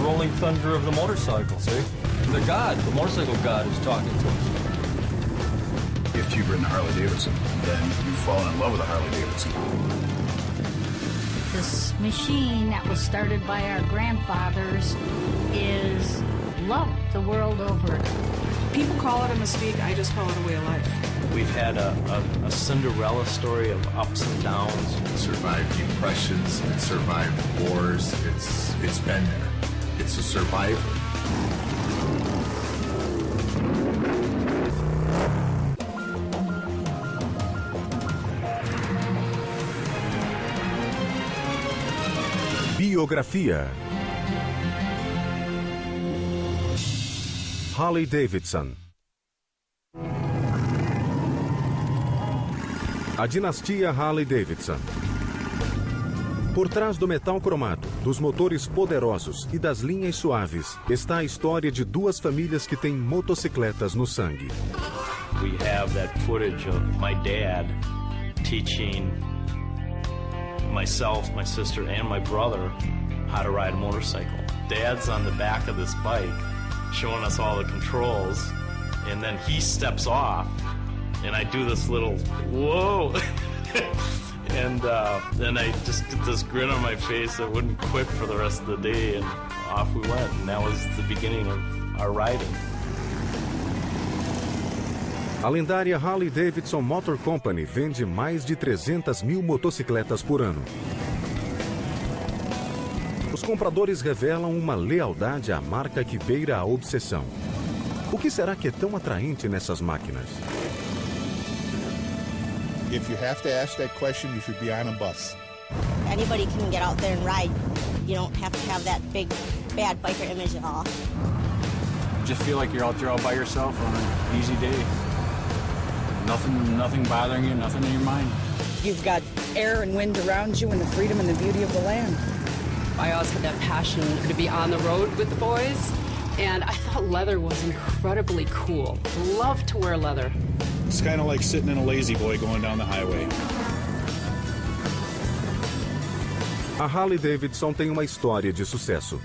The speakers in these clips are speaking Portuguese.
rolling thunder of the motorcycle, see? The motorcycle god is talking to us. If you've ridden a Harley-Davidson, then you've fallen in love with a Harley-Davidson. This machine that was started by our grandfathers is loved the world over. People call it a mystique, I just call it a way of life. We've had a Cinderella story of ups and downs. It survived depressions, it survived wars, it's been there. It's a survivor. Biografia. Harley-Davidson. A dinastia Harley-Davidson. Por trás do metal cromado, dos motores poderosos e das linhas suaves, está a história de duas famílias que têm motocicletas no sangue. We have that footage of my dad teaching myself, my sister, and my brother how to ride a motorcycle. Dad's on the back of this bike showing us all the controls, and then he steps off, and I do this little, whoa, and then I just get this grin on my face that wouldn't quit for the rest of the day, and off we went, and that was the beginning of our riding. A lendária Harley-Davidson Motor Company vende mais de 300 mil motocicletas por ano. Os compradores revelam uma lealdade à marca que beira a obsessão. O que será que é tão atraente nessas máquinas? If you have to ask that question, you should be on a bus. Anybody can get out there and ride. You don't have to have that big, bad biker image at all. Just feel like you're out there all by yourself on an easy day. Nothing bothering you, nothing in your mind. You've got air and wind around you and the freedom and the beauty of the land. I always had that passion to be on the road with the boys, and I thought leather was incredibly cool. Love to wear leather. It's kind of like sitting in a lazy boy going down the highway. A Harley-Davidson tem uma história de sucesso.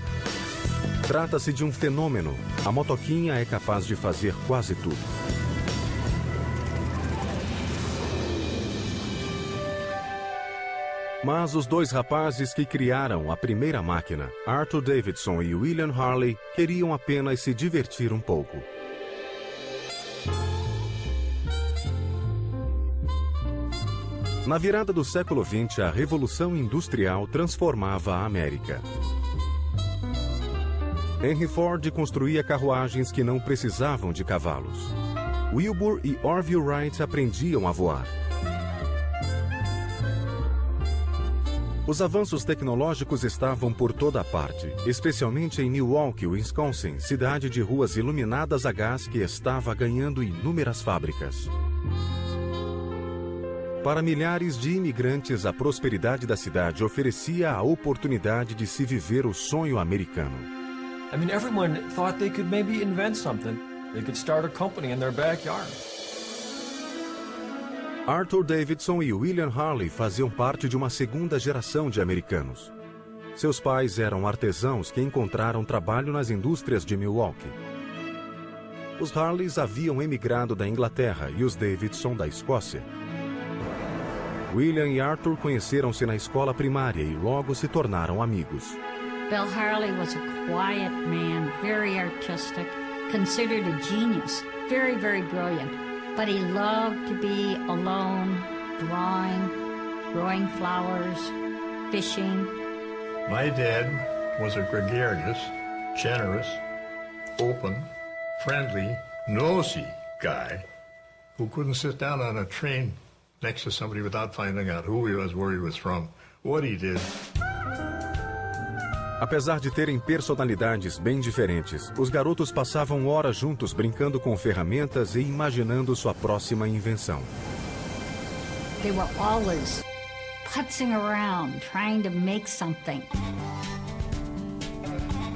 Trata-se de um fenômeno. A motoquinha é capaz de fazer quase tudo. Mas os dois rapazes que criaram a primeira máquina, Arthur Davidson e William Harley, queriam apenas se divertir um pouco. Na virada do século XX, a Revolução Industrial transformava a América. Henry Ford construía carruagens que não precisavam de cavalos. Wilbur e Orville Wright aprendiam a voar. Os avanços tecnológicos estavam por toda parte, especialmente em Milwaukee, Wisconsin, cidade de ruas iluminadas a gás que estava ganhando inúmeras fábricas. Para milhares de imigrantes, a prosperidade da cidade oferecia a oportunidade de se viver o sonho americano. I mean, everyone thought they could maybe invent something. They could start a company in their backyard. Arthur Davidson e William Harley faziam parte de uma segunda geração de americanos. Seus pais eram artesãos que encontraram trabalho nas indústrias de Milwaukee. Os Harleys haviam emigrado da Inglaterra e os Davidson da Escócia. William e Arthur conheceram-se na escola primária e logo se tornaram amigos. Bill Harley was a quiet man, very artistic, considered a genius, very, very brilliant. But he loved to be alone, drawing, growing flowers, fishing. My dad was a gregarious, generous, open, friendly, nosy guy who couldn't sit down on a train next to somebody without finding out who he was, where he was from, what he did. Apesar de terem personalidades bem diferentes, os garotos passavam horas juntos brincando com ferramentas e imaginando sua próxima invenção. They were always putzing around, trying to make something.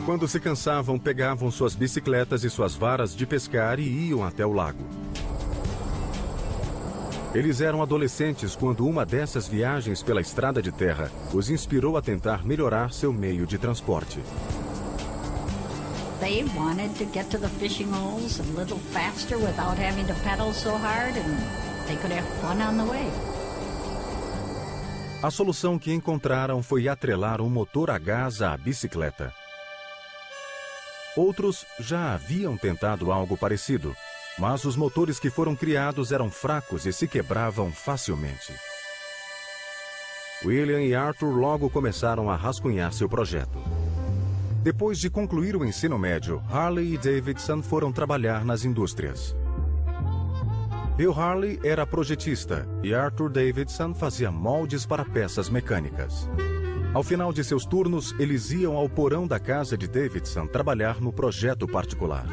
Quando se cansavam, pegavam suas bicicletas e suas varas de pescar e iam até o lago. Eles eram adolescentes quando uma dessas viagens pela estrada de terra os inspirou a tentar melhorar seu meio de transporte. They wanted to get to the fishing holes a little faster without having to pedal so hard, and they could have fun on the way. A solução que encontraram foi atrelar um motor a gás à bicicleta. Outros já haviam tentado algo parecido, mas os motores que foram criados eram fracos e se quebravam facilmente. William e Arthur logo começaram a rascunhar seu projeto. Depois de concluir o ensino médio, Harley e Davidson foram trabalhar nas indústrias. Bill Harley era projetista e Arthur Davidson fazia moldes para peças mecânicas. Ao final de seus turnos, eles iam ao porão da casa de Davidson trabalhar no projeto particular.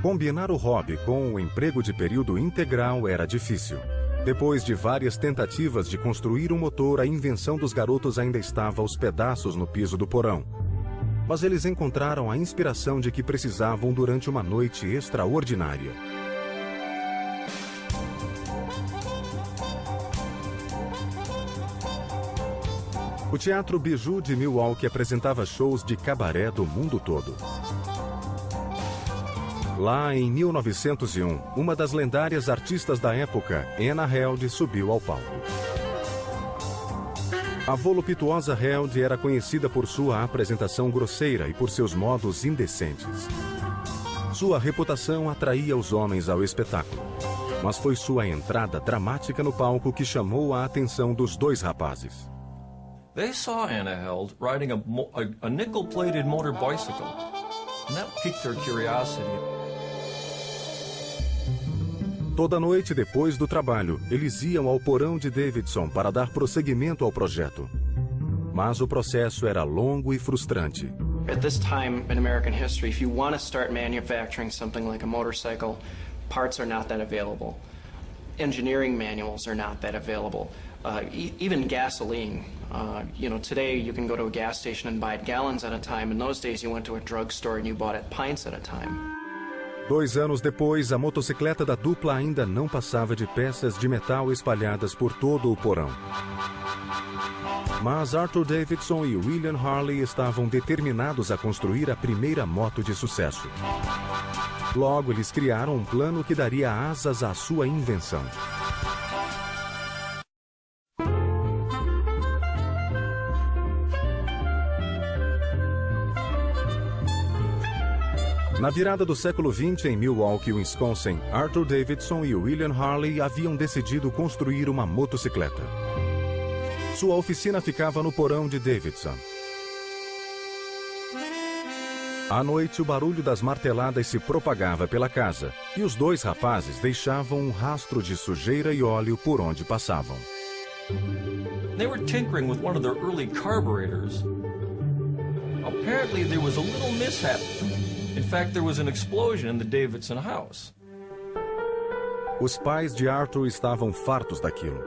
Combinar o hobby com o emprego de período integral era difícil. Depois de várias tentativas de construir um motor, a invenção dos garotos ainda estava aos pedaços no piso do porão. Mas eles encontraram a inspiração de que precisavam durante uma noite extraordinária. O Teatro Bijou de Milwaukee apresentava shows de cabaré do mundo todo. Lá em 1901, uma das lendárias artistas da época, Anna Held, subiu ao palco. A voluptuosa Held era conhecida por sua apresentação grosseira e por seus modos indecentes. Sua reputação atraía os homens ao espetáculo, mas foi sua entrada dramática no palco que chamou a atenção dos dois rapazes. They saw Anna Held riding a nickel-plated motor bicycle, and that piqued their curiosity. Toda noite depois do trabalho, eles iam ao porão de Davidson para dar prosseguimento ao projeto. Mas o processo era longo e frustrante. At this time in American history, if you want to start manufacturing something like a motorcycle, parts are not that available. Engineering manuals are not that available. Even gasoline. Today you can go to a gas station and buy it gallons at a time. In those days you went to a drugstore and you bought it pints at a time. 2 anos depois, a motocicleta da dupla ainda não passava de peças de metal espalhadas por todo o porão. Mas Arthur Davidson e William Harley estavam determinados a construir a primeira moto de sucesso. Logo, eles criaram um plano que daria asas à sua invenção. Na virada do século XX, em Milwaukee, Wisconsin, Arthur Davidson e William Harley haviam decidido construir uma motocicleta. Sua oficina ficava no porão de Davidson. À noite, o barulho das marteladas se propagava pela casa, e os dois rapazes deixavam um rastro de sujeira e óleo por onde passavam. They were tinkering with one of their early carburetors. Apparently there was a little mishap. In fact, there was an explosion in the Davidson house. Os pais de Arthur estavam fartos daquilo.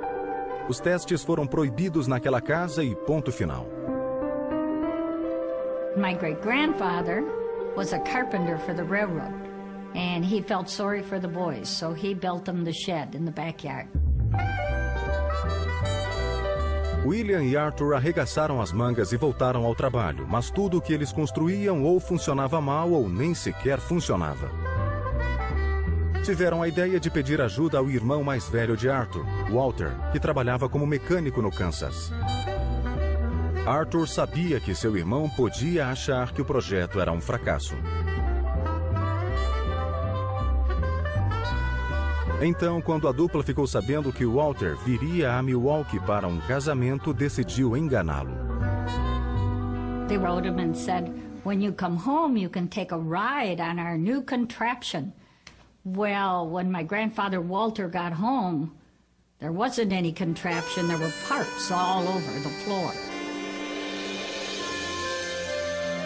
Os testes foram proibidos naquela casa e ponto final. My great-grandfather was a carpenter for the railroad, and he felt sorry for the boys, so he built them the shed in the backyard. William e Arthur arregaçaram as mangas e voltaram ao trabalho, mas tudo o que eles construíam ou funcionava mal ou nem sequer funcionava. Tiveram a ideia de pedir ajuda ao irmão mais velho de Arthur, Walter, que trabalhava como mecânico no Kansas. Arthur sabia que seu irmão podia achar que o projeto era um fracasso. Então, quando a dupla ficou sabendo que Walter viria a Milwaukee para um casamento, decidiu enganá-lo. They wrote him and said, "When you come home, you can take a ride on our new contraption." Well, when my grandfather Walter got home, there wasn't any contraption. There were parts all over the floor.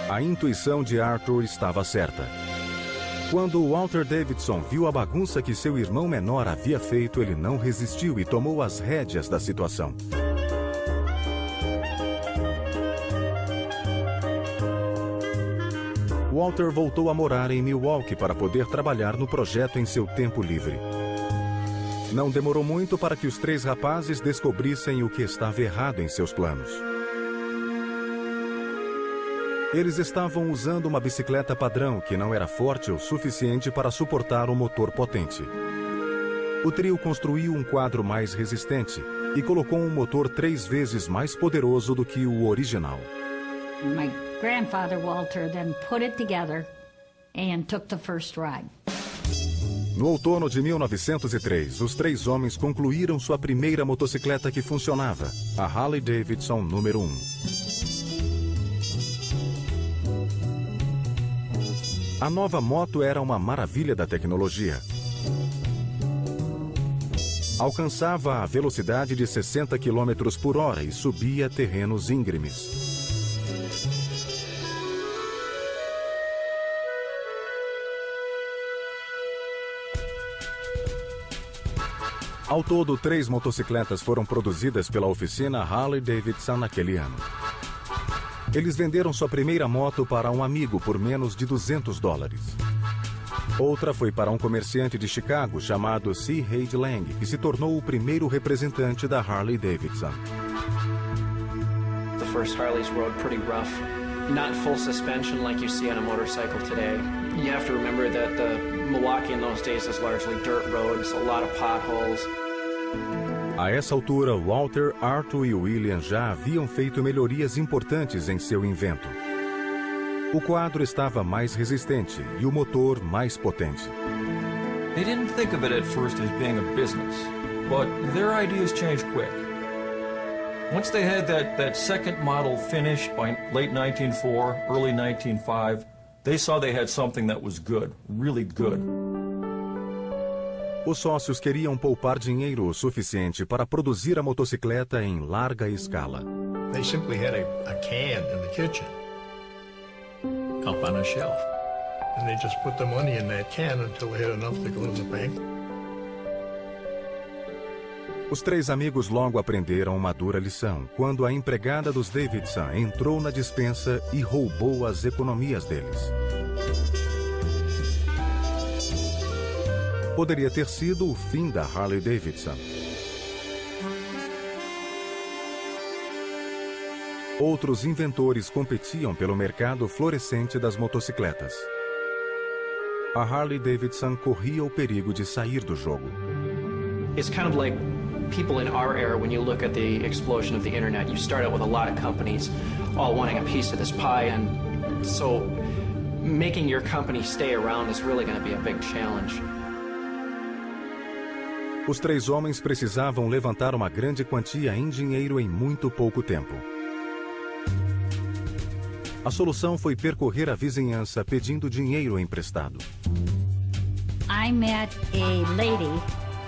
A intuição de Arthur estava certa. Quando Walter Davidson viu a bagunça que seu irmão menor havia feito, ele não resistiu e tomou as rédeas da situação. Walter voltou a morar em Milwaukee para poder trabalhar no projeto em seu tempo livre. Não demorou muito para que os 3 rapazes descobrissem o que estava errado em seus planos. Eles estavam usando uma bicicleta padrão que não era forte o suficiente para suportar um motor potente. O trio construiu um quadro mais resistente e colocou um motor 3 vezes mais poderoso do que o original. My grandfather, Walter, then put it together and took the first ride. No outono de 1903, os 3 homens concluíram sua primeira motocicleta que funcionava, a Harley-Davidson número 1. A nova moto era uma maravilha da tecnologia. Alcançava a velocidade de 60 km por hora e subia terrenos íngremes. Ao todo, 3 motocicletas foram produzidas pela oficina Harley-Davidson naquele ano. Eles venderam sua primeira moto para um amigo por menos de $200. Outra foi para um comerciante de Chicago chamado C. Haig Lang, que se tornou o primeiro representante da Harley-Davidson. The first Harleys rode pretty rough, not full suspension like you see on a motorcycle today. You have to remember that the Milwaukee in those days is largely dirt roads, a lot of potholes. A essa altura, Walter, Arthur e William já haviam feito melhorias importantes em seu invento. O quadro estava mais resistente e o motor mais potente. They didn't think of it at first as being a business, but their ideas changed quick. Once they had that second model finished by late 1904, early 1905, they saw they had something that was good, really good. Os sócios queriam poupar dinheiro o suficiente para produzir a motocicleta em larga escala. They simply had a can in the kitchen, up on a shelf. And they just put the money in that can until they had enough to go to the bank. Os 3 amigos logo aprenderam uma dura lição, quando a empregada dos Davidson entrou na despensa e roubou as economias deles. Poderia ter sido o fim da Harley-Davidson. Outros inventores competiam pelo mercado florescente das motocicletas. A Harley-Davidson corria o perigo de sair do jogo. It's kind of like people in our era, when you look at the explosion of the internet, you start out with a lot of companies all wanting a piece of this pie, and so making your company stay around is really going to be a big challenge. Os 3 homens precisavam levantar uma grande quantia em dinheiro em muito pouco tempo. A solução foi percorrer a vizinhança pedindo dinheiro emprestado. I met a lady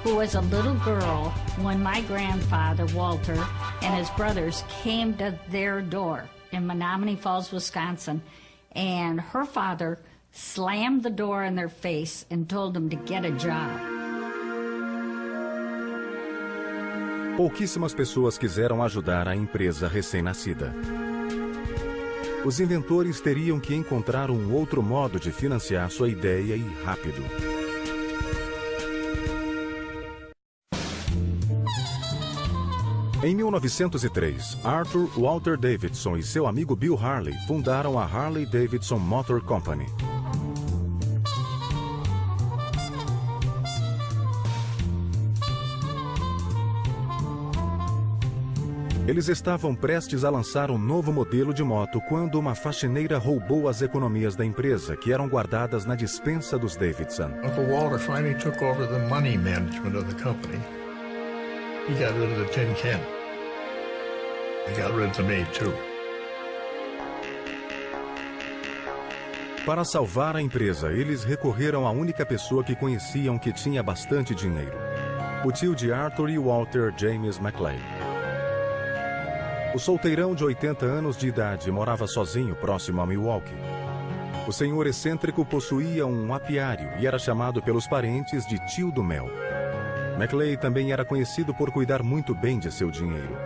who was a little girl when my grandfather, Walter, and his brothers came to their door in Menominee Falls, Wisconsin, and her father slammed the door in their face and told them to get a job. Pouquíssimas pessoas quiseram ajudar a empresa recém-nascida. Os inventores teriam que encontrar um outro modo de financiar sua ideia e rápido. Em 1903, Arthur Walter Davidson e seu amigo Bill Harley fundaram a Harley-Davidson Motor Company. Eles estavam prestes a lançar um novo modelo de moto quando uma faxineira roubou as economias da empresa, que eram guardadas na despensa dos Davidson. Uncle Walter finally took over the money management of the company. He got rid of the tin can. He got rid of the maid, too. Para salvar a empresa, eles recorreram à única pessoa que conheciam que tinha bastante dinheiro: o tio de Arthur e Walter, James McLeay. O solteirão de 80 anos de idade morava sozinho próximo a Milwaukee. O senhor excêntrico possuía um apiário e era chamado pelos parentes de tio do mel. McLeay também era conhecido por cuidar muito bem de seu dinheiro.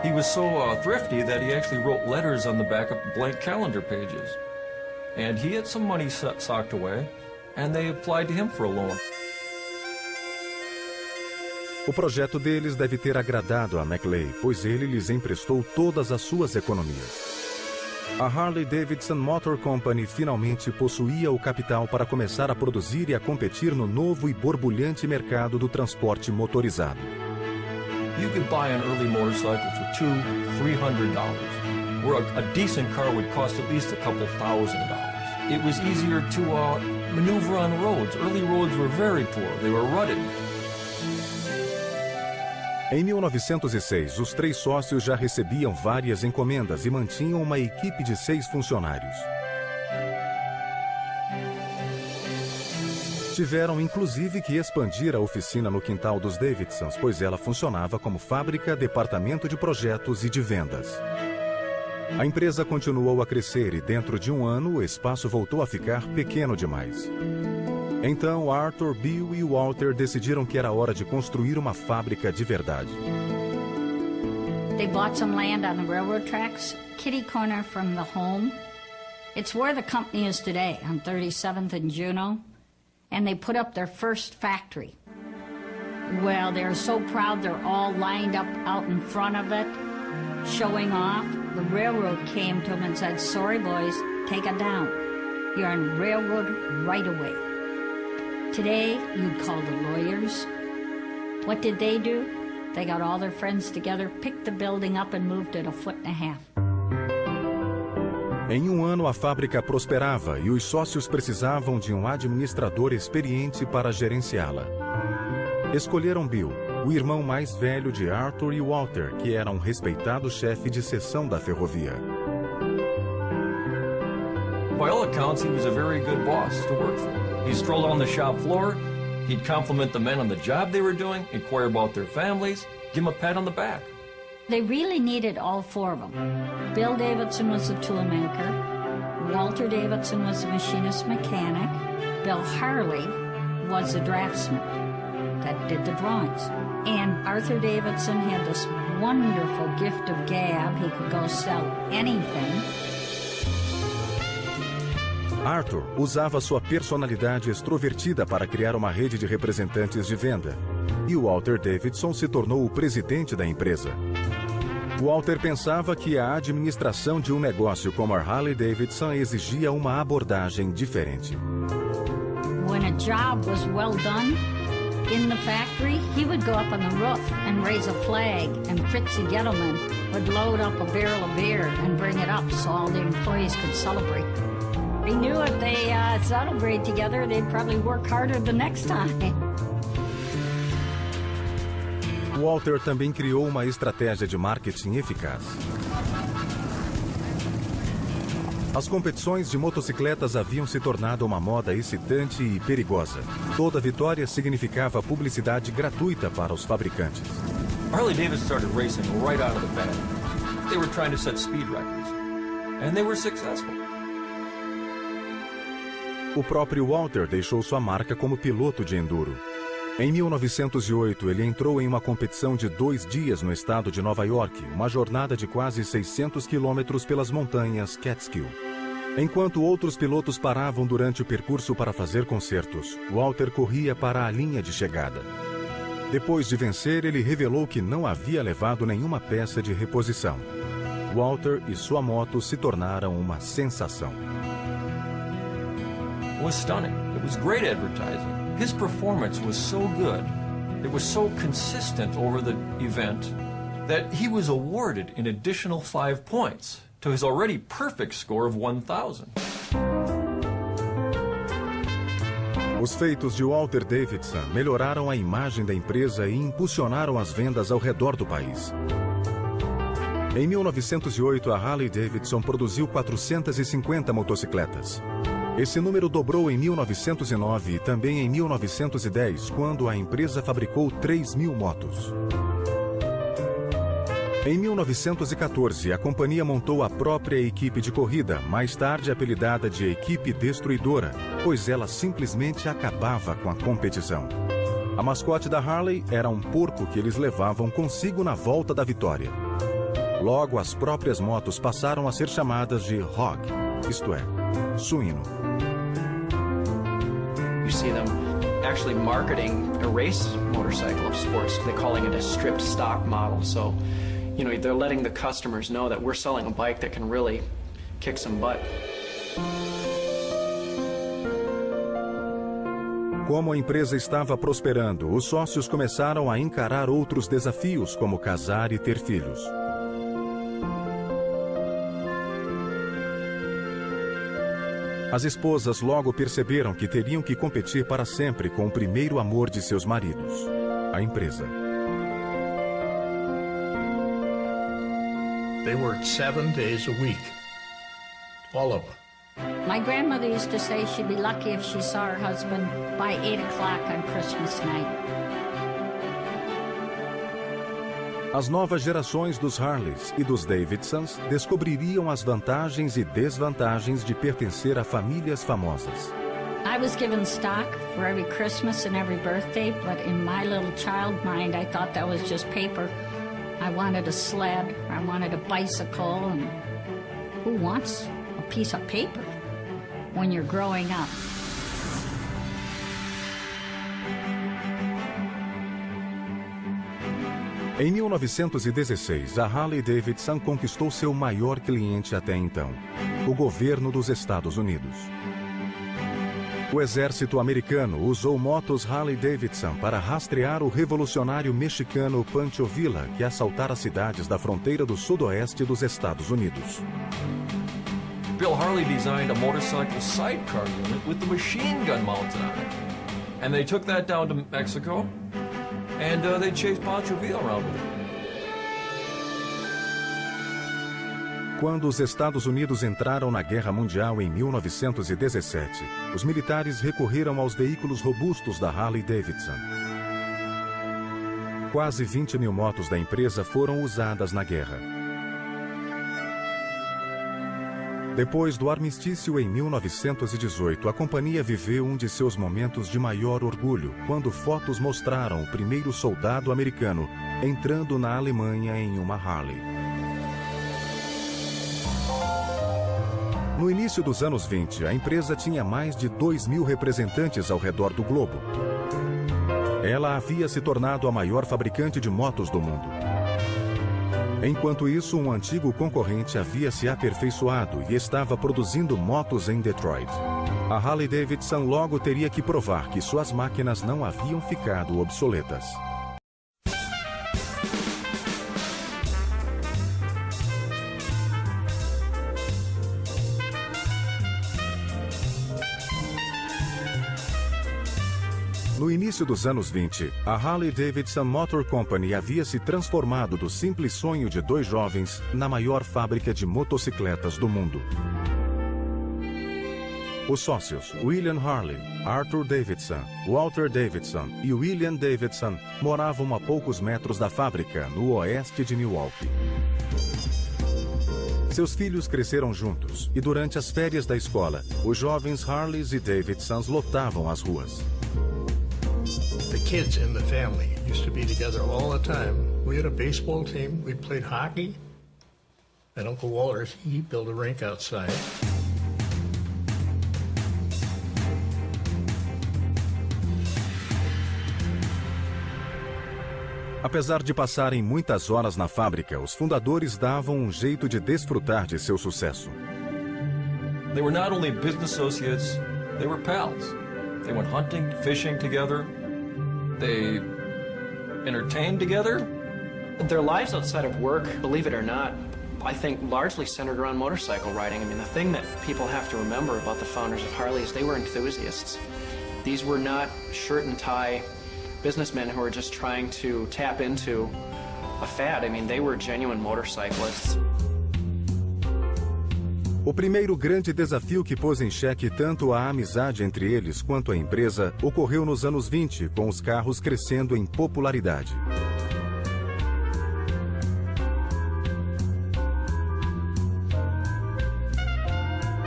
He was so thrifty that he actually wrote letters on the back of blank calendar pages. And he had some money socked away, and they applied to him for a loan. O projeto deles deve ter agradado a Maclay, pois ele lhes emprestou todas as suas economias. A Harley-Davidson Motor Company finalmente possuía o capital para começar a produzir e a competir no novo e borbulhante mercado do transporte motorizado. You could buy an early motorcycle for $200–300, where a decent car would cost at least a couple $1,000. It was easier to maneuver on roads. Early roads were very poor. They were rutted. Em 1906, os 3 sócios já recebiam várias encomendas e mantinham uma equipe de 6 funcionários. Tiveram inclusive que expandir a oficina no quintal dos Davidsons, pois ela funcionava como fábrica, departamento de projetos e de vendas. A empresa continuou a crescer e dentro de um ano o espaço voltou a ficar pequeno demais. Então Arthur, Bill e Walter decidiram que era hora de construir uma fábrica de verdade. They bought some land on the railroad tracks, kitty corner from the home. It's where the company is today, on 37th and Juneau. And they put up their first factory. Well, they're so proud they're all lined up out in front of it, showing off. The railroad came to them and said, "Sorry, boys, take it down. You're on railroad right away." Today, you'd call the lawyers. What did they do? They got all their friends together, picked the building up and moved it 1.5 feet. Em um ano, a fábrica prosperava e os sócios precisavam de um administrador experiente para gerenciá-la. Escolheram Bill, o irmão mais velho de Arthur e Walter, que era um respeitado chefe de seção da ferrovia. By all accounts, he was a very good boss to work for. He'd stroll on the shop floor, he'd compliment the men on the job they were doing, inquire about their families, give them a pat on the back. They really needed all 4 of them. Bill Davidson was the toolmaker. Walter Davidson was the machinist mechanic. Bill Harley was the draftsman that did the drawings. And Arthur Davidson had this wonderful gift of gab. He could go sell anything. Arthur usava sua personalidade extrovertida para criar uma rede de representantes de venda. E Walter Davidson se tornou o presidente da empresa. Walter pensava que a administração de um negócio como a Harley-Davidson exigia uma abordagem diferente. When a job was well done in the factory, he would go up on the roof and raise a flag, and Fritzie Gettleman would load up a barrel of beer and bring it up so all the employees could celebrate. He knew if they celebrate together, they'd probably work harder the next time. Walter também criou uma estratégia de marketing eficaz. As competições de motocicletas haviam se tornado uma moda excitante e perigosa. Toda vitória significava publicidade gratuita para os fabricantes. Harley-Davidson started racing right out of the bat. They were trying to set speed records, and they were successful. O próprio Walter deixou sua marca como piloto de enduro. Em 1908, ele entrou em uma competição de 2 dias no estado de Nova York, uma jornada de quase 600 quilômetros pelas montanhas Catskill. Enquanto outros pilotos paravam durante o percurso para fazer concertos, Walter corria para a linha de chegada. Depois de vencer, ele revelou que não havia levado nenhuma peça de reposição. Walter e sua moto se tornaram uma sensação. It was stunning. It was great advertising. His performance was so good, it was so consistent over the event, that he was awarded an additional 5 points to his already perfect score of 1,000. Os feitos de Walter Davidson melhoraram a imagem da empresa e impulsionaram as vendas ao redor do país. Em 1908, a Harley-Davidson produziu 450 motocicletas. Esse número dobrou em 1909 e também em 1910, quando a empresa fabricou 3.000 motos. Em 1914, a companhia montou a própria equipe de corrida, mais tarde apelidada de Equipe Destruidora, pois ela simplesmente acabava com a competição. A mascote da Harley era um porco que eles levavam consigo na volta da vitória. Logo, as próprias motos passaram a ser chamadas de hog, isto é, suíno. You see them actually marketing a race motorcycle of sports. They're calling it a stripped stock model. So, you know, they're letting the customers know that we're selling a bike that can really kick some butt. Como a empresa estava prosperando, os sócios começaram a encarar outros desafios, como casar e ter filhos. As esposas logo perceberam que teriam que competir para sempre com o primeiro amor de seus maridos, a empresa. They worked 7 days a week, all of them. My grandmother used to say she'd be lucky if she saw her husband by 8 o'clock on Christmas night. As novas gerações dos Harleys e dos Davidsons descobririam as vantagens e desvantagens de pertencer a famílias famosas. I was given stock for every Christmas and every birthday, but in my little child mind, I thought that was just paper. I wanted a sled, I wanted a bicycle, and who wants a piece of paper when you're growing up? Em 1916, a Harley-Davidson conquistou seu maior cliente até então, o governo dos Estados Unidos. O exército americano usou motos Harley-Davidson para rastrear o revolucionário mexicano Pancho Villa, que assaltara cidades da fronteira do sudoeste dos Estados Unidos. Bill Harley designed a motorcycle sidecar unit with the machine gun mounted on it. And they took that down to Mexico, and they chased Pancho Villa around with it. Quando os Estados Unidos entraram na Guerra Mundial em 1917, os militares recorreram aos veículos robustos da Harley-Davidson. Quase 20 mil motos da empresa foram usadas na guerra. Depois do armistício em 1918, a companhia viveu um de seus momentos de maior orgulho, quando fotos mostraram o primeiro soldado americano entrando na Alemanha em uma Harley. No início dos anos 20, a empresa tinha mais de 2.000 representantes ao redor do globo. Ela havia se tornado a maior fabricante de motos do mundo. Enquanto isso, um antigo concorrente havia se aperfeiçoado e estava produzindo motos em Detroit. A Harley-Davidson logo teria que provar que suas máquinas não haviam ficado obsoletas. No início dos anos 20, a Harley-Davidson Motor Company havia se transformado do simples sonho de dois jovens na maior fábrica de motocicletas do mundo. Os sócios William Harley, Arthur Davidson, Walter Davidson e William Davidson moravam a poucos metros da fábrica, no oeste de Milwaukee. Seus filhos cresceram juntos e durante as férias da escola, os jovens Harleys e Davidsons lotavam as ruas. The kids in the family used to be together all the time. We had a baseball team. We played hockey. And Uncle Walter, he built a rink outside. Apesar de passarem muitas horas na fábrica, os fundadores davam um jeito de desfrutar de seu sucesso. They were not only business associates, they were pals. They went hunting, fishing together. They entertained together. Their lives outside of work, believe it or not, I think largely centered around motorcycle riding. I mean, the thing that people have to remember about the founders of Harley is they were enthusiasts. These were not shirt and tie businessmen who were just trying to tap into a fad. I mean, they were genuine motorcyclists. O primeiro grande desafio que pôs em xeque tanto a amizade entre eles quanto a empresa ocorreu nos anos 20, com os carros crescendo em popularidade.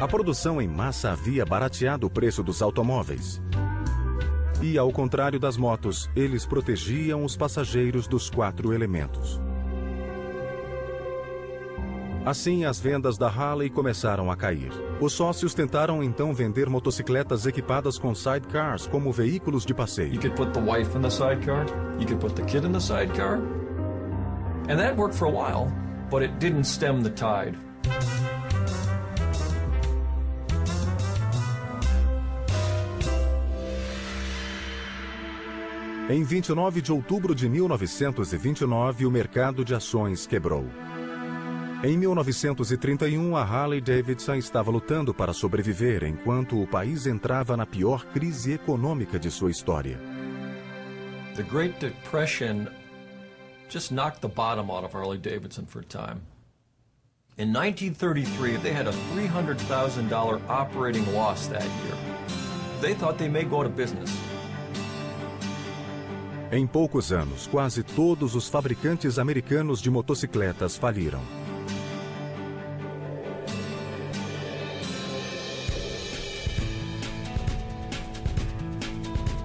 A produção em massa havia barateado o preço dos automóveis. E, ao contrário das motos, eles protegiam os passageiros dos 4 elementos. Assim, as vendas da Harley começaram a cair. Os sócios tentaram então vender motocicletas equipadas com sidecars como veículos de passeio. You could put the wife in the sidecar, you could put the kid in the sidecar. And that worked for a while, but it didn't stem the tide. Em 29 de outubro de 1929, o mercado de ações quebrou. Em 1931, a Harley-Davidson estava lutando para sobreviver enquanto o país entrava na pior crise econômica de sua história. The Great Depression just knocked the bottom out of Harley-Davidson for a time. In 1933, they had a $300,000 operating loss that year. They thought they may go out of business. Em poucos anos, quase todos os fabricantes americanos de motocicletas faliram.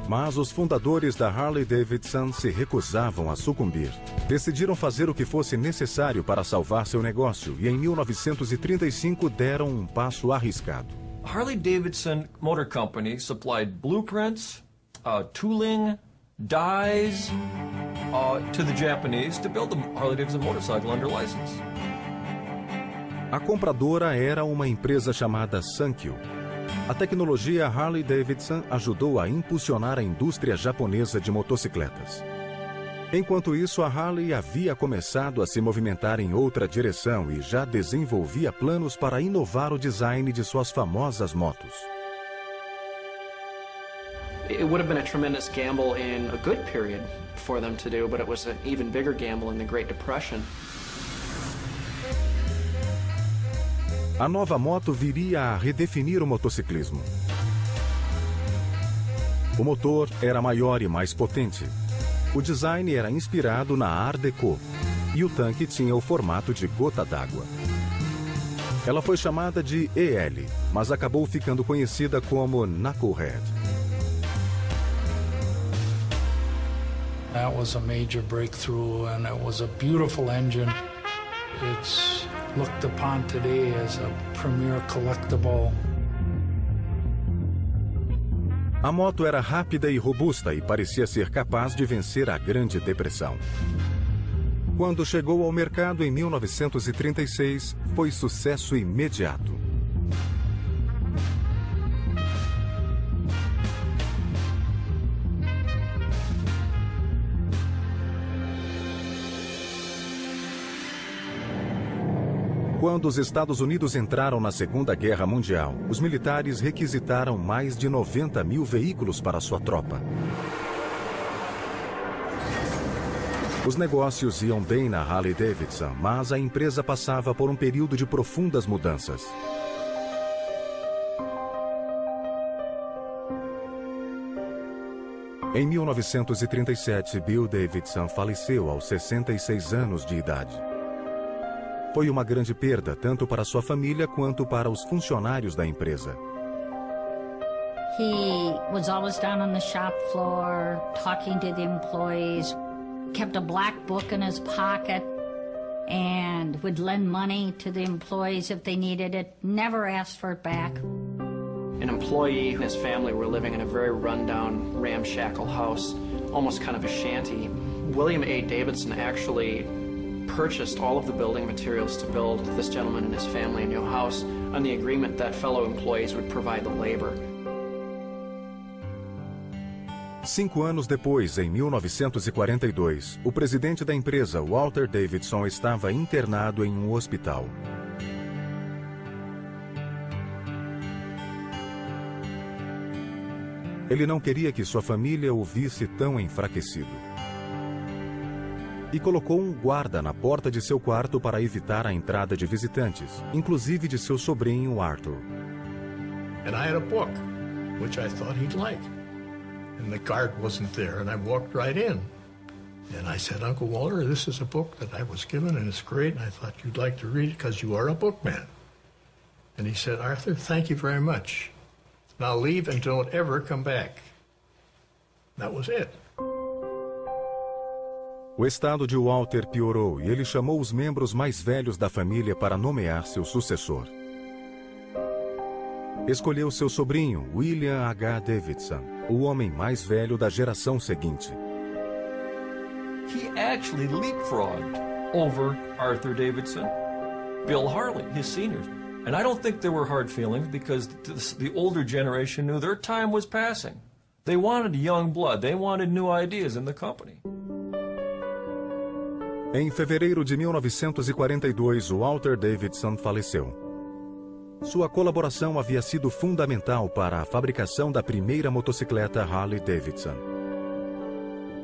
Mas os fundadores da Harley-Davidson se recusavam a sucumbir. Decidiram fazer o que fosse necessário para salvar seu negócio e em 1935 deram um passo arriscado. Harley-Davidson Motor Company supplied blueprints, tooling, dies to the Japanese to build the Harley-Davidson motorcycle under license. A compradora era uma empresa chamada Sankyo. A tecnologia Harley-Davidson ajudou a impulsionar a indústria japonesa de motocicletas. Enquanto isso, a Harley havia começado a se movimentar em outra direção e já desenvolvia planos para inovar o design de suas famosas motos. It would have been a tremendous gamble in a good period for them to do, but it was an even bigger gamble in the Great Depression. A nova moto viria a redefinir o motociclismo. O motor era maior e mais potente. O design era inspirado na Art Deco e o tanque tinha o formato de gota d'água. Ela foi chamada de EL, mas acabou ficando conhecida como Knucklehead. That was a major breakthrough, and it was a beautiful engine. It's looked upon today as a premier collectible. A moto era rápida e robusta e parecia ser capaz de vencer a Grande Depressão. Quando chegou ao mercado em 1936, foi sucesso imediato. Quando os Estados Unidos entraram na Segunda Guerra Mundial, os militares requisitaram mais de 90 mil veículos para sua tropa. Os negócios iam bem na Harley-Davidson, mas a empresa passava por um período de profundas mudanças. Em 1937, Bill Davidson faleceu aos 66 anos de idade. Foi uma grande perda, tanto para sua família quanto para os funcionários da empresa. He was always down on the shop floor, talking to the employees, kept a black book in his pocket, and would lend money to the employees if they needed it, never asked for it back. An employee and his family were living in a very rundown, ramshackle house, almost kind of a shanty. William A. Davidson actually purchased all of the building materials to build this gentleman and his family a new house on the agreement that fellow employees would provide the labor. 5 anos depois, em 1942, o presidente da empresa, Walter Davidson, estava internado em um hospital. Ele não queria que sua família o visse tão enfraquecido. E colocou um guarda na porta de seu quarto para evitar a entrada de visitantes, inclusive de seu sobrinho Arthur. And I had a book, which I thought he'd like. And the card wasn't there, and I walked right in. And I said, Uncle Walter, this is a book that I was given, and it's great, and I thought you'd like to read it because you are a bookman. And he said, Arthur, thank you very much. Now leave and don't ever come back. That was it. O estado de Walter piorou e ele chamou os membros mais velhos da família para nomear seu sucessor. escolheu seu sobrinho, William H. Davidson, o homem mais velho da geração seguinte. He actually leapfrogged over Arthur Davidson, Bill Harley, his seniors. And I don't think there were hard feelings because the older generation knew their time was passing. They wanted young blood. They wanted new ideas in the company. Em fevereiro de 1942, Walter Davidson faleceu. Sua colaboração havia sido fundamental para a fabricação da primeira motocicleta Harley Davidson.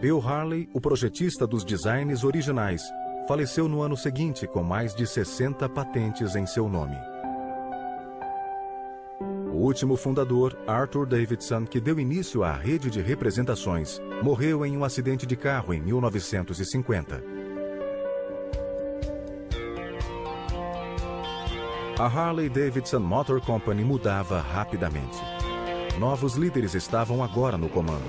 Bill Harley, o projetista dos designs originais, faleceu no ano seguinte com mais de 60 patentes em seu nome. O último fundador, Arthur Davidson, que deu início à rede de representações, morreu em um acidente de carro em 1950. A Harley Davidson Motor Company mudava rapidamente. Novos líderes estavam agora no comando.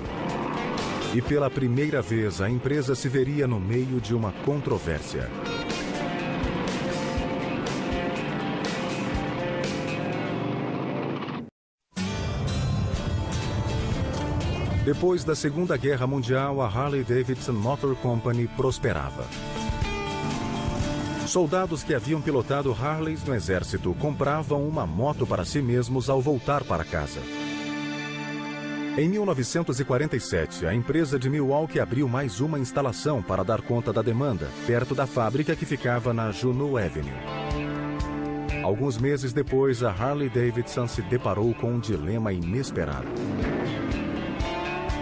E pela primeira vez a empresa se veria no meio de uma controvérsia. Depois da Segunda Guerra Mundial, a Harley Davidson Motor Company prosperava. Soldados que haviam pilotado Harleys no exército compravam uma moto para si mesmos ao voltar para casa. Em 1947, a empresa de Milwaukee abriu mais uma instalação para dar conta da demanda, perto da fábrica que ficava na Juneau Avenue. Alguns meses depois, a Harley Davidson se deparou com um dilema inesperado.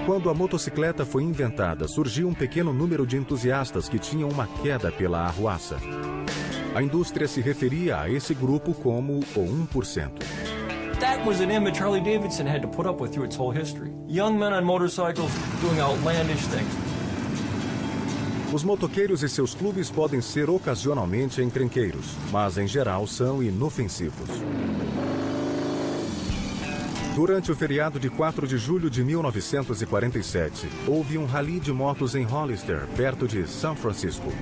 Quando a motocicleta foi inventada, surgiu um pequeno número de entusiastas que tinham uma queda pela arruaça. A indústria se referia a esse grupo como o 1%. That was an image Harley Davidson had to put up with through its whole history. Young men on motorcycles doing outlandish things. Os motoqueiros e seus clubes podem ser ocasionalmente encrenqueiros, mas em geral são inofensivos. Durante o feriado de 4 de julho de 1947, houve um rally de motos em Hollister, perto de São Francisco.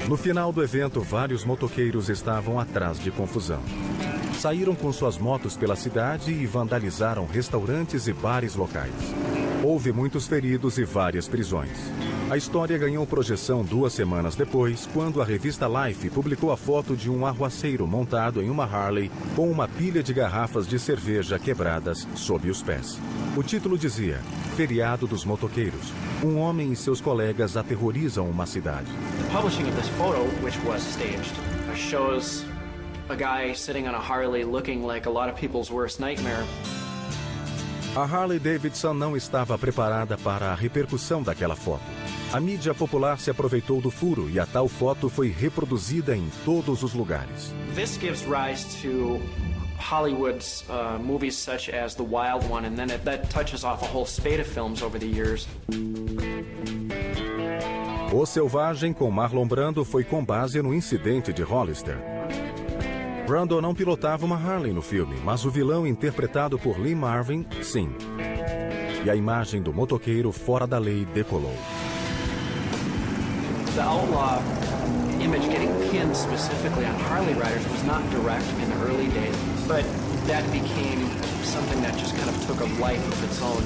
No final do evento, vários motoqueiros estavam atrás de confusão. Saíram com suas motos pela cidade e vandalizaram restaurantes e bares locais. Houve muitos feridos e várias prisões. A história ganhou projeção 2 semanas depois, quando a revista Life publicou a foto de um arruaceiro montado em uma Harley com uma pilha de garrafas de cerveja quebradas sob os pés. O título dizia: Feriado dos Motoqueiros. Um homem e seus colegas aterrorizam uma cidade. The publishing of this photo, which was staged, shows a guy sitting on a Harley looking like a lot of people's worst nightmare. A Harley Davidson não estava preparada para a repercussão daquela foto. A mídia popular se aproveitou do furo e a tal foto foi reproduzida em todos os lugares. This gives rise to Hollywood's movies such as The Wild One, and then that touches off a whole spate of films over the years. O Selvagem, com Marlon Brando, foi com base no incidente de Hollister. Brando não pilotava uma Harley no filme, mas o vilão interpretado por Lee Marvin, sim. E a imagem do motoqueiro fora da lei decolou. The outlaw image getting pinned specifically on Harley riders was not direct in the early days, but that became something that just kind of took a life of its own.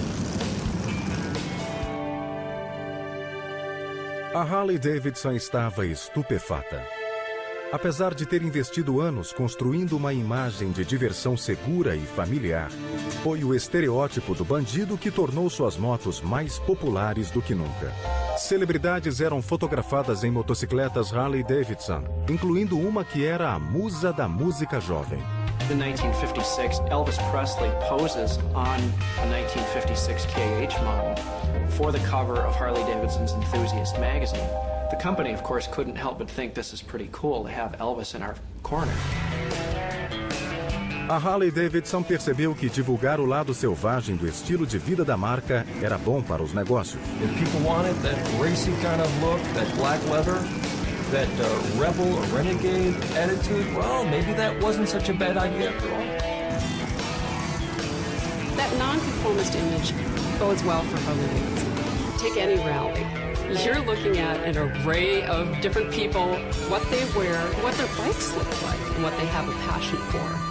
A Harley Davidson estava estupefata. Apesar de ter investido anos construindo uma imagem de diversão segura e familiar, foi o estereótipo do bandido que tornou suas motos mais populares do que nunca. Celebridades eram fotografadas em motocicletas Harley Davidson, incluindo uma que era a musa da música jovem. In 1956, Elvis Presley poses on a 1956 KH model for the cover of Harley Davidson's Enthusiast magazine. The company, of course, couldn't help but think this is pretty cool to have Elvis in our corner. A Harley Davidson percebeu que divulgar o lado selvagem do estilo de vida da marca era bom para os negócios. If people wanted that racy kind of look, that black leather, that rebel or renegade attitude, well, maybe that wasn't such a bad idea after all. That nonconformist image bodes well for Harley Davidson. Take any rally. You're looking at an array of different people, what they wear, what their bikes look like, and what they have a passion for.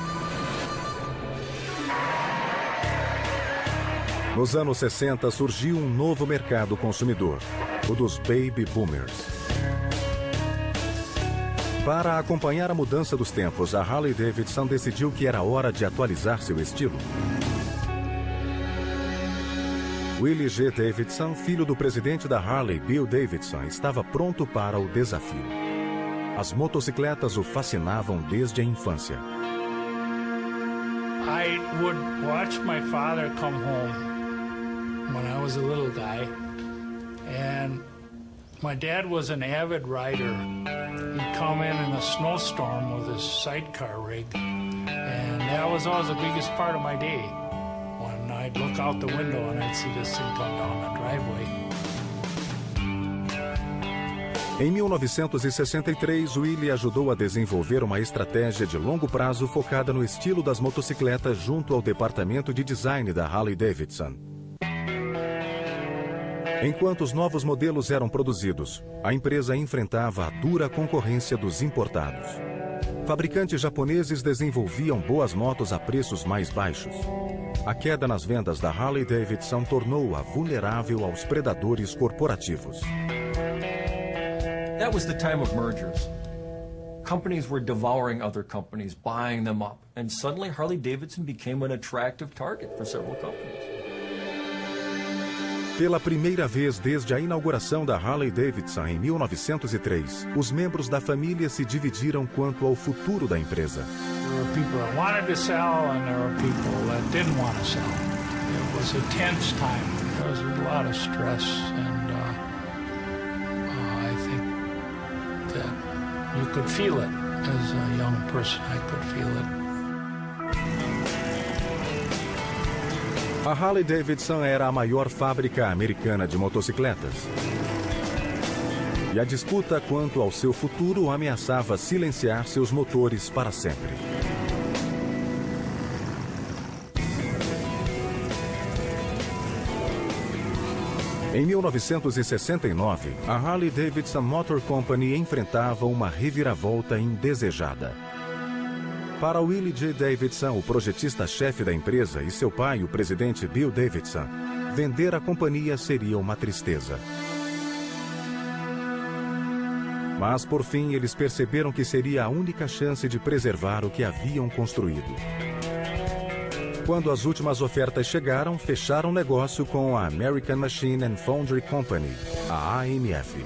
Nos anos 60 surgiu um novo mercado consumidor, o dos baby boomers. Para acompanhar a mudança dos tempos, a Harley-Davidson decidiu que era hora de atualizar seu estilo. Willie G. Davidson, filho do presidente da Harley, Bill Davidson, estava pronto para o desafio. As motocicletas o fascinavam desde a infância. I would watch my father come home when I was a little guy, and my dad was an avid rider. He'd come in a snowstorm with his sidecar rig, and that was always the biggest part of my day. When I'd look out the window and I'd see this thing come down the driveway. Em 1963, Willie ajudou a desenvolver uma estratégia de longo prazo focada no estilo das motocicletas junto ao departamento de design da Harley-Davidson. Enquanto os novos modelos eram produzidos, a empresa enfrentava a dura concorrência dos importados. Fabricantes japoneses desenvolviam boas motos a preços mais baixos. A queda nas vendas da Harley-Davidson tornou-a vulnerável aos predadores corporativos. That was the time of mergers. Companies were devouring other companies, buying them up, and suddenly Harley-Davidson became an attractive target for several companies. Pela primeira vez desde a inauguração da Harley-Davidson em 1903, os membros da família se dividiram quanto ao futuro da empresa. There were people that wanted to sell and there were people that didn't want to sell. It was a tense time. There was a lot of stress, and I think that you could feel it as a young person. I could feel it. A Harley-Davidson era a maior fábrica americana de motocicletas. E a disputa quanto ao seu futuro ameaçava silenciar seus motores para sempre. Em 1969, a Harley-Davidson Motor Company enfrentava uma reviravolta indesejada. Para Willie J. Davidson, o projetista-chefe da empresa, e seu pai, o presidente Bill Davidson, vender a companhia seria uma tristeza. Mas, por fim, eles perceberam que seria a única chance de preservar o que haviam construído. Quando as últimas ofertas chegaram, fecharam negócio com a American Machine and Foundry Company, a AMF.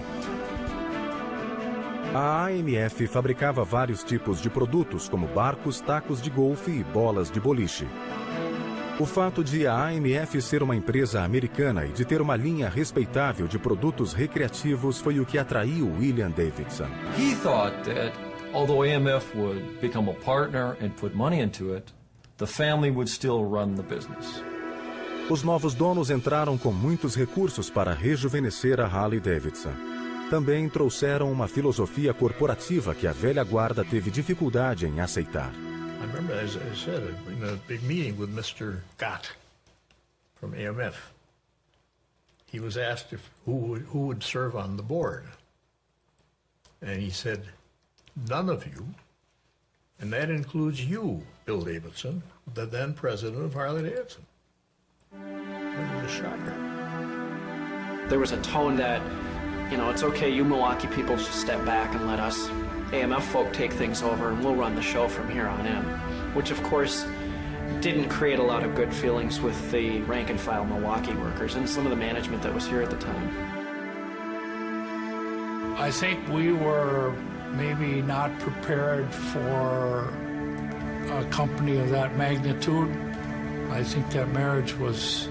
A AMF fabricava vários tipos de produtos, como barcos, tacos de golfe e bolas de boliche. O fato de a AMF ser uma empresa americana e de ter uma linha respeitável de produtos recreativos foi o que atraiu William Davidson. He thought that although AMF would become a partner and put money into it, the family would still run the business. Os novos donos entraram com muitos recursos para rejuvenescer a Harley-Davidson. Também trouxeram uma filosofia corporativa que a velha guarda teve dificuldade em aceitar. I remember, as I said, in a big meeting with Mr. Gott from AMF. He was asked who would serve on the board. And he said, none of you, and that includes you, Bill Davidson, the then president of Harley-Davidson. That was a shocker. There was a tone that, you know, it's okay, you Milwaukee people just step back and let us AMF folk take things over and we'll run the show from here on in. Which, of course, didn't create a lot of good feelings with the rank and file Milwaukee workers and some of the management that was here at the time. I think we were maybe not prepared for a company of that magnitude. I think that marriage was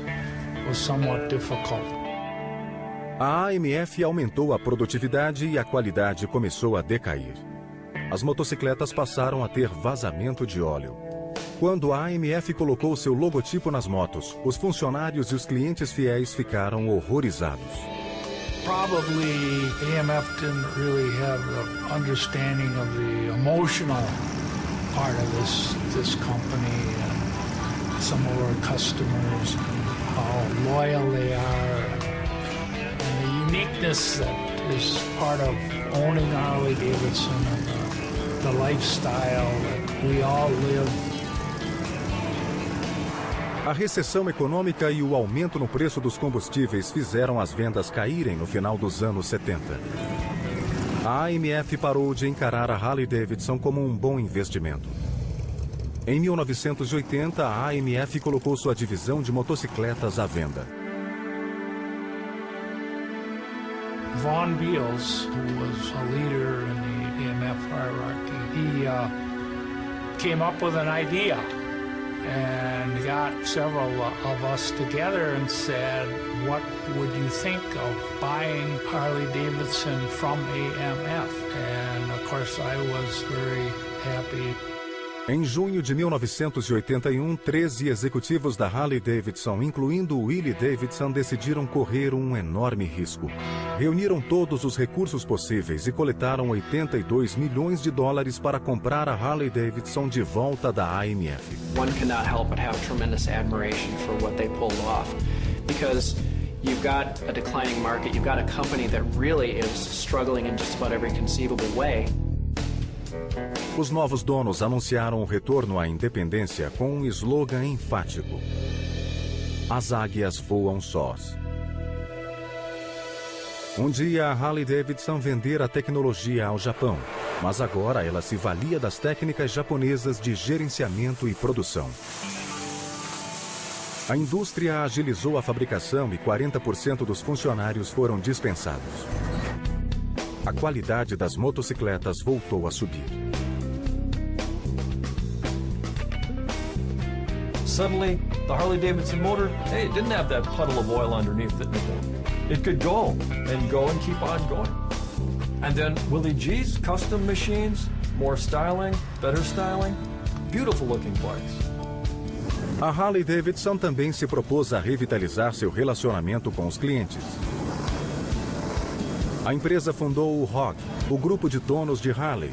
somewhat difficult. A AMF aumentou a produtividade e a qualidade começou a decair. As motocicletas passaram a ter vazamento de óleo. Quando a AMF colocou seu logotipo nas motos, os funcionários e os clientes fiéis ficaram horrorizados. Probably AMF didn't really have the understanding of the emotional part of this company and some of our customers, how loyal they are. And uniqueness that is part of owning Harley-Davidson and the lifestyle that we all live. A recessão econômica e o aumento no preço dos combustíveis fizeram as vendas caírem no final dos anos 70. A AMF parou de encarar a Harley-Davidson como um bom investimento. Em 1980, a AMF colocou sua divisão de motocicletas à venda. Vaughn Beals, who was a leader in the AMF hierarchy, he came up with an idea and got several of us together and said, what would you think of buying Harley-Davidson from AMF? And of course I was very happy. Em junho de 1981, 13 executivos da Harley-Davidson, incluindo Willie Davidson, decidiram correr um enorme risco. Reuniram todos os recursos possíveis e coletaram $82 milhões para comprar a Harley-Davidson de volta da AMF. One cannot help but have tremendous admiration for what they pulled off, because you've got a declining market, you've got a company that really is struggling in just about every conceivable way. Os novos donos anunciaram o retorno à independência com um slogan enfático: as águias voam sós. Um dia a Harley-Davidson vendera a tecnologia ao Japão, mas agora ela se valia das técnicas japonesas de gerenciamento e produção. A indústria agilizou a fabricação e 40% dos funcionários foram dispensados. A qualidade das motocicletas voltou a subir. Suddenly, the Harley-Davidson motor, hey, it didn't have that puddle of oil underneath it anymore. It could go and keep on going. And then Willie G's custom machines, more styling, better styling, beautiful looking bikes. A Harley-Davidson também se propôs a revitalizar seu relacionamento com os clientes. A empresa fundou o ROG, o grupo de donos de Harley.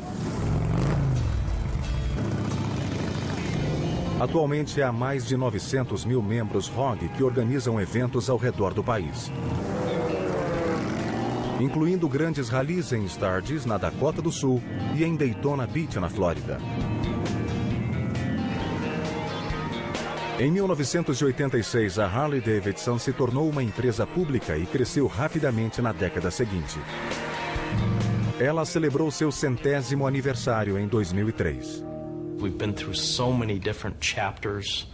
Atualmente há mais de 900 mil membros ROG que organizam eventos ao redor do país, incluindo grandes rallies em Sturgis, na Dakota do Sul, e em Daytona Beach, na Flórida. Em 1986, a Harley-Davidson se tornou uma empresa pública e cresceu rapidamente na década seguinte. Ela celebrou seu 100º aniversário em 2003. We've been through so many different chapters.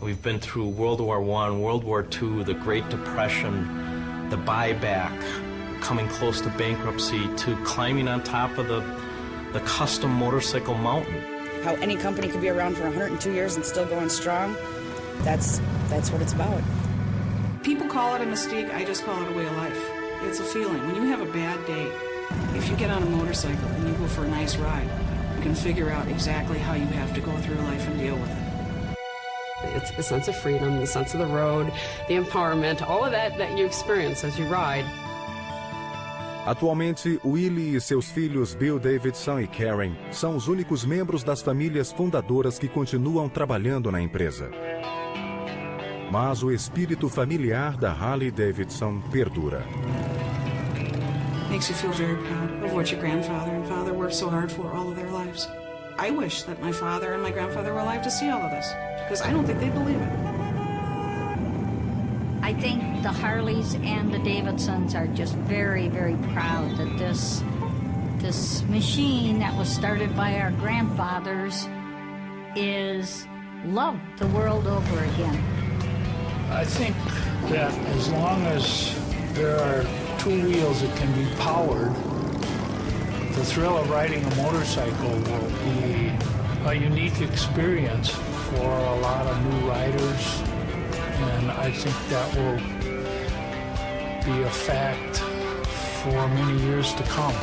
We've been through World War I, World War II, the Great Depression, the buyback, coming close to bankruptcy, to climbing on top of the custom motorcycle mountain. How any company could be around for 102 years and still going strong, that's what it's about. People call it a mystique, I just call it a way of life. It's a feeling. When you have a bad day, if you get on a motorcycle and you go for a nice ride, you can figure out exactly how you have to go through life and deal with it. It's the sense of freedom, the sense of the road, the empowerment, all of that you experience as you ride. Atualmente, Willie e seus filhos Bill Davidson e Karen são os únicos membros das famílias fundadoras que continuam trabalhando na empresa. Mas o espírito familiar da Harley-Davidson perdura. Makes you feel very proud of what your grandfather and father worked so hard for all of their lives. I wish that my father and my grandfather were alive to see all of this, because I don't think they believe it. I think the Harleys and the Davidsons are just very, very proud that this machine that was started by our grandfathers is loved the world over again. I think that as long as there are two wheels that can be powered, the thrill of riding a motorcycle will be a unique experience for a lot of new riders, and I think that will be a fact for many years to come.